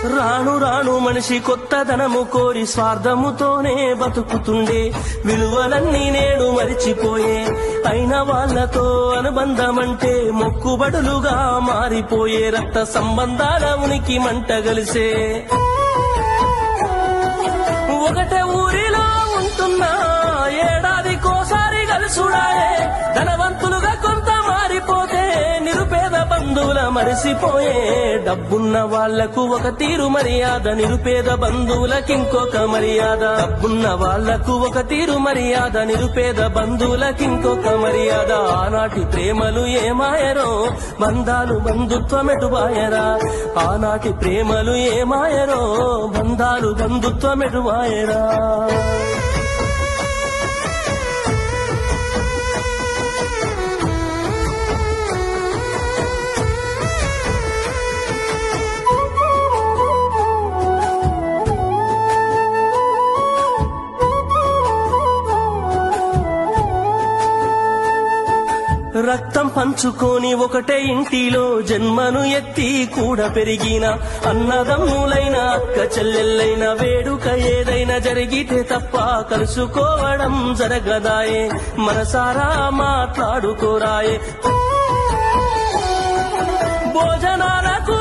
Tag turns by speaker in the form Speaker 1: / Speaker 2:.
Speaker 1: రాను రాను మనిషి కొత్తదనము కోరి స్వార్థముతోనే బతుకుతుండే, విలువలన్నీ నేడు మరిచిపోయే, అయిన వాళ్లతో అనుబంధమంటే మొక్కుబడులుగా మారిపోయే, రక్త సంబంధాల ఉనికి మంట గలిసే. ఒకటే ఊరిలో ఉంటున్నా ఏడాదికోసారి కలుసుడాయే, ధనవంతులుగా కొంత మారిపోతే నిరుపేద బంధువుల మరిసిపోయే. డబ్బున్న వాళ్లకు ఒక తీరు మర్యాద, నిరుపేద బంధువులకింకొక మర్యాద. డబ్బున్న వాళ్లకు ఒక తీరు మర్యాద, నిరుపేద బంధువులకింకొక మర్యాద. ఆనాటి ప్రేమలు ఏమాయరో, బంధాలు బంధుత్వమెటువాయరా. ఆనాటి ప్రేమలు ఏమాయరో, బంధాలు బంధుత్వమెటువాయరా. రక్తం పంచుకొని ఒకటే ఇంటిలో జన్మను ఎత్తి కూడా పెరిగిన అన్నదమ్ములైన అక్క చెల్లెళ్ళైన వేడుక ఏదైనా జరిగితే తప్ప కలుసుకోవడం జరగదాయే, మనసారా మాట్లాడుకోరాయే. భోజనాలకు